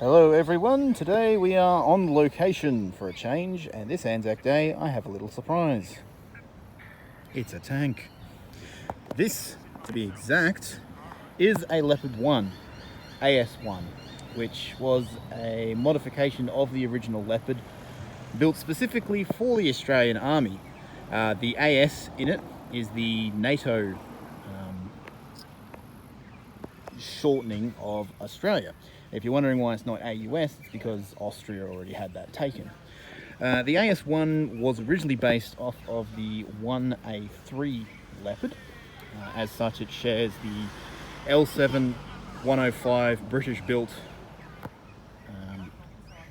Hello everyone, today we are on location for a change, and this ANZAC day I have a little surprise. It's a tank. This, to be exact, is a Leopard AS1, which was a modification of the original Leopard, built specifically for the Australian Army. The AS in it is the NATO shortening of Australia. If you're wondering why it's not AUS, it's because Austria already had that taken. The AS1 was originally based off of the 1A3 Leopard. As such, it shares the L7 105 British-built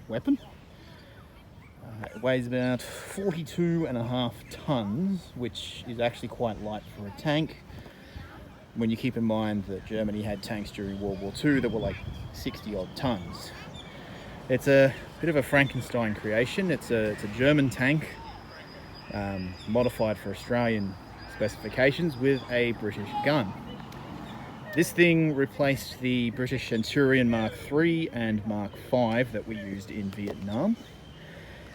weapon. It weighs about 42.5 tons, which is actually quite light for a tank, when you keep in mind that Germany had tanks during World War II that were like 60 odd tons. It's a bit of a Frankenstein creation. It's a German tank modified for Australian specifications with a British gun. This thing replaced the British Centurion Mark III and Mark V that we used in Vietnam,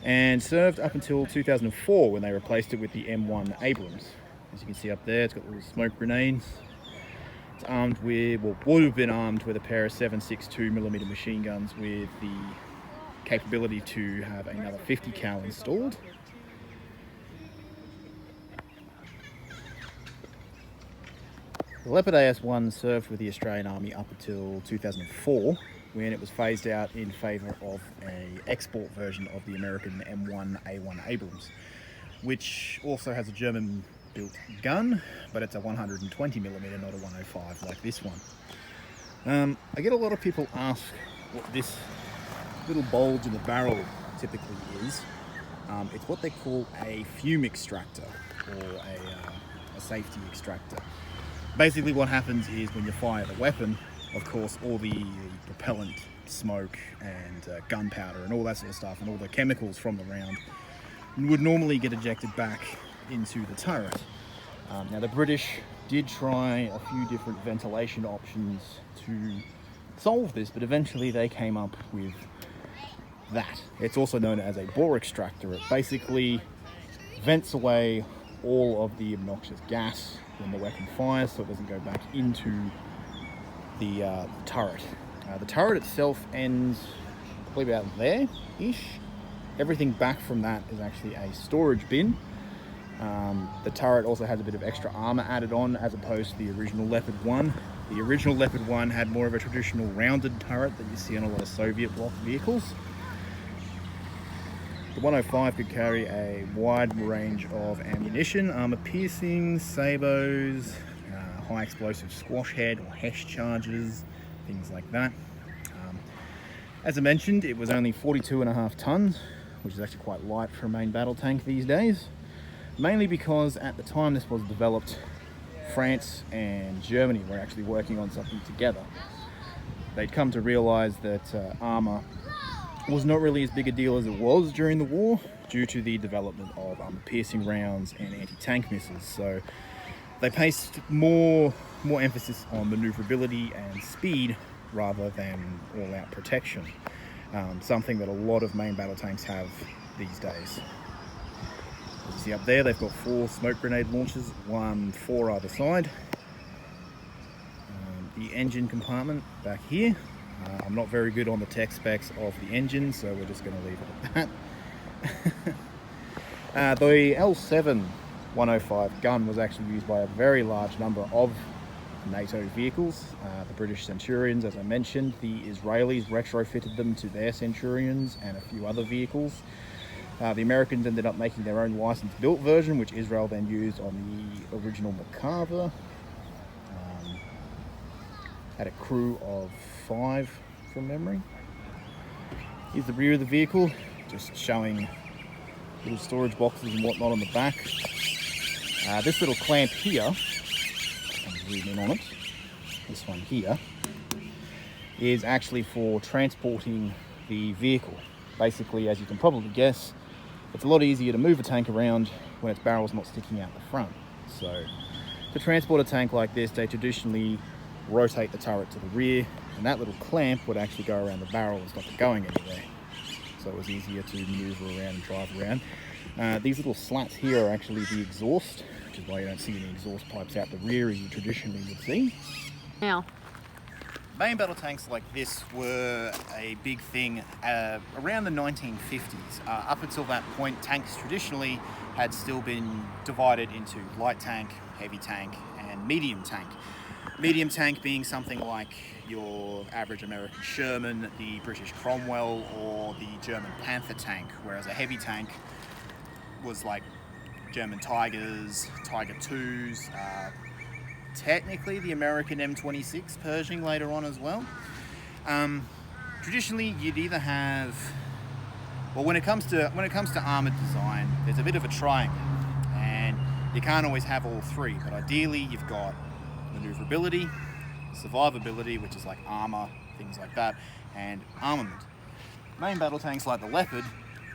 and served up until 2004 when they replaced it with the M1 Abrams. As you can see up there, it's got little smoke grenades. It's armed with, well, would have been armed with a pair of 7.62mm machine guns with the capability to have another 50 cal installed. The Leopard AS1 served with the Australian Army up until 2004, when it was phased out in favour of an export version of the American M1A1 Abrams, which also has a German built gun, but it's a 120mm, not a 105 like this one. I get a lot of people ask what this little bulge in the barrel typically is. It's what they call a fume extractor, or a safety extractor. Basically what happens is when you fire the weapon, of course, all the propellant, smoke and gunpowder and all that sort of stuff, and all the chemicals from the round would normally get ejected back into the turret. Now the British did try a few different ventilation options to solve this, but eventually they came up with that. It's also known as a bore extractor. It basically vents away all of the obnoxious gas when the weapon fires, so it doesn't go back into the turret. The turret itself ends probably about there-ish. Everything back from that is actually a storage bin. The turret also has a bit of extra armour added on, as opposed to the original Leopard 1. The original Leopard 1 had more of a traditional rounded turret that you see on a lot of Soviet bloc vehicles. The 105 could carry a wide range of ammunition, armour piercing, sabos, high explosive squash head or HESH charges, things like that. As I mentioned, it was only 42.5 tons, which is actually quite light for a main battle tank these days. Mainly because at the time this was developed, France and Germany were actually working on something together. They'd come to realise that armour was not really as big a deal as it was during the war, due to the development of armour-piercing rounds and anti-tank missiles. So they placed more emphasis on manoeuvrability and speed rather than all-out protection, something that a lot of main battle tanks have these days. As you see up there, they've got 4 smoke grenade launchers, 4 either side. The engine compartment back here. I'm not very good on the tech specs of the engine, so we're just going to leave it at that. The L7 105 gun was actually used by a very large number of NATO vehicles. The British Centurions, as I mentioned, the Israelis retrofitted them to their Centurions and a few other vehicles. The Americans ended up making their own license-built version, which Israel then used on the original Merkava. Had a crew of 5 from memory. Here's the rear of the vehicle, just showing little storage boxes and whatnot on the back. This little clamp here, I'll zoom in on it, this one here, is actually for transporting the vehicle. Basically, as you can probably guess, it's a lot easier to move a tank around when its barrel's not sticking out the front. So to transport a tank like this, they traditionally rotate the turret to the rear and that little clamp would actually go around the barrel and stop it going anywhere. So it was easier to maneuver around and drive around. These little slats here are actually the exhaust, which is why you don't see any exhaust pipes out the rear as you traditionally would see. Now, main battle tanks like this were a big thing around the 1950s. Up until that point, tanks traditionally had still been divided into light tank, heavy tank, and medium tank. Medium tank being something like your average American Sherman, the British Cromwell, or the German Panther tank, whereas a heavy tank was like German Tigers, Tiger IIs, technically the American M26 Pershing later on as well. Traditionally, you'd either have, well, when it comes to armored design, there's a bit of a triangle, and you can't always have all three. But ideally, you've got maneuverability, survivability, which is like armor, things like that, and armament. Main battle tanks like the Leopard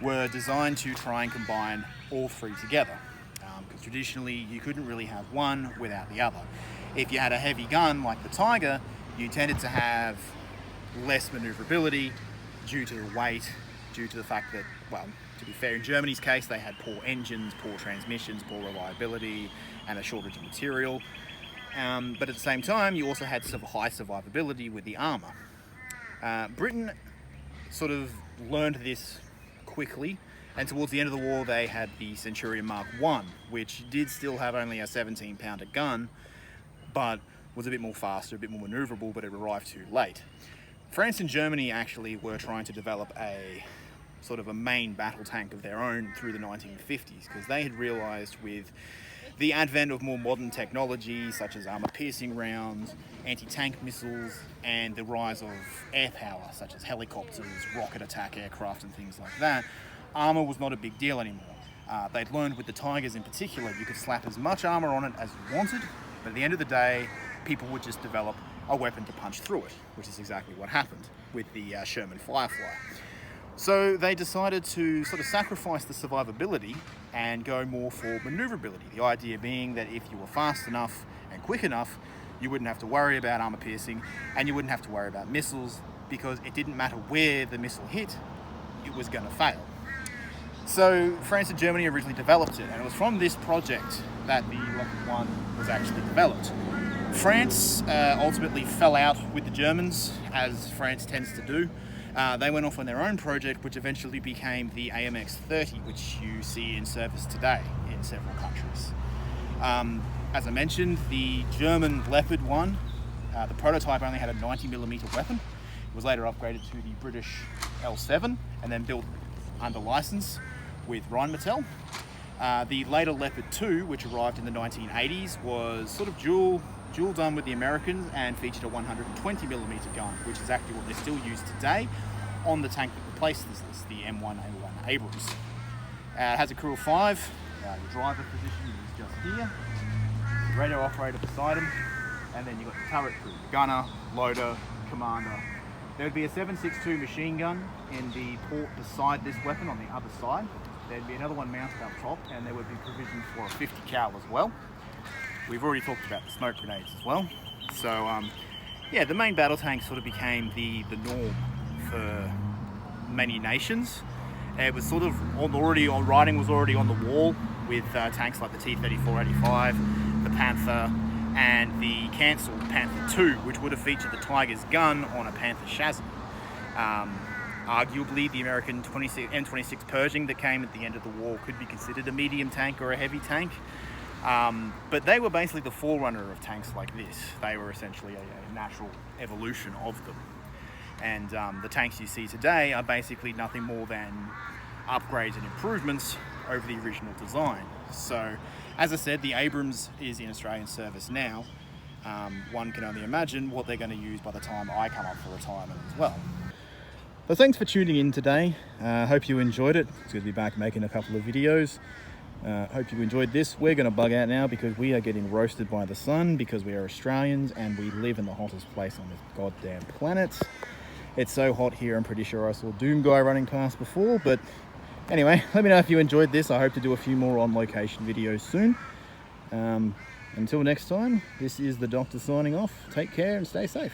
were designed to try and combine all three together. Because traditionally you couldn't really have one without the other. If you had a heavy gun like the Tiger, you tended to have less maneuverability due to the weight, due to the fact that, well, to be fair, in Germany's case, they had poor engines, poor transmissions, poor reliability, and a shortage of material. But at the same time, you also had some high survivability with the armor. Britain sort of learned this quickly, and towards the end of the war they had the Centurion Mark I, which did still have only a 17-pounder gun, but was a bit more faster, a bit more maneuverable, but it arrived too late. France and Germany actually were trying to develop a sort of a main battle tank of their own through the 1950s, because they had realized with the advent of more modern technology such as armor-piercing rounds, anti-tank missiles, and the rise of air power such as helicopters, rocket attack aircraft and things like that, armor was not a big deal anymore. They'd learned with the Tigers in particular, you could slap as much armor on it as you wanted, but at the end of the day, people would just develop a weapon to punch through it, which is exactly what happened with the Sherman Firefly. So they decided to sort of sacrifice the survivability and go more for maneuverability. The idea being that if you were fast enough and quick enough, you wouldn't have to worry about armor piercing, and you wouldn't have to worry about missiles, because it didn't matter where the missile hit, it was going to fail. So France and Germany originally developed it, and it was from this project that the Leopard 1 was actually developed. France ultimately fell out with the Germans, as France tends to do. They went off on their own project, which eventually became the AMX-30, which you see in service today in several countries. As I mentioned, the German Leopard 1, the prototype only had a 90mm weapon. It was later upgraded to the British L7 and then built under license with Rheinmetall. The later Leopard 2, which arrived in the 1980s, was sort of dual done with the Americans and featured a 120mm gun, which is actually what they still use today on the tank that replaces this, the M1A1 Abrams. It has a crew of 5. Your driver position is just here, the radio operator beside him, and then you've got the turret crew, the gunner, loader, commander. There would be a 7.62 machine gun in the port beside this weapon on the other side. There'd be another one mounted up top, and there would be provision for a 50 cal as well. We've already talked about the smoke grenades as well. So yeah, the main battle tank sort of became the norm for many nations. It was sort of writing was already on the wall with tanks like the T-34-85, the Panther, and the cancelled Panther II, which would have featured the Tiger's gun on a Panther chassis. Arguably, the American M26 Pershing that came at the end of the war could be considered a medium tank or a heavy tank. But they were basically the forerunner of tanks like this. They were essentially a natural evolution of them. And the tanks you see today are basically nothing more than upgrades and improvements over the original design. So, as I said, the Abrams is in Australian service now. One can only imagine what they're going to use by the time I come up for retirement as well. So thanks for tuning in today. Hope you enjoyed it. It's good to be back making a couple of videos. Hope you enjoyed this. We're going to bug out now because we are getting roasted by the sun, because we are Australians and we live in the hottest place on this goddamn planet. It's so hot here, I'm pretty sure I saw Doom Guy running past before. But anyway, let me know if you enjoyed this. I hope to do a few more on location videos soon. Until next time, this is the Doctor signing off. Take care and stay safe.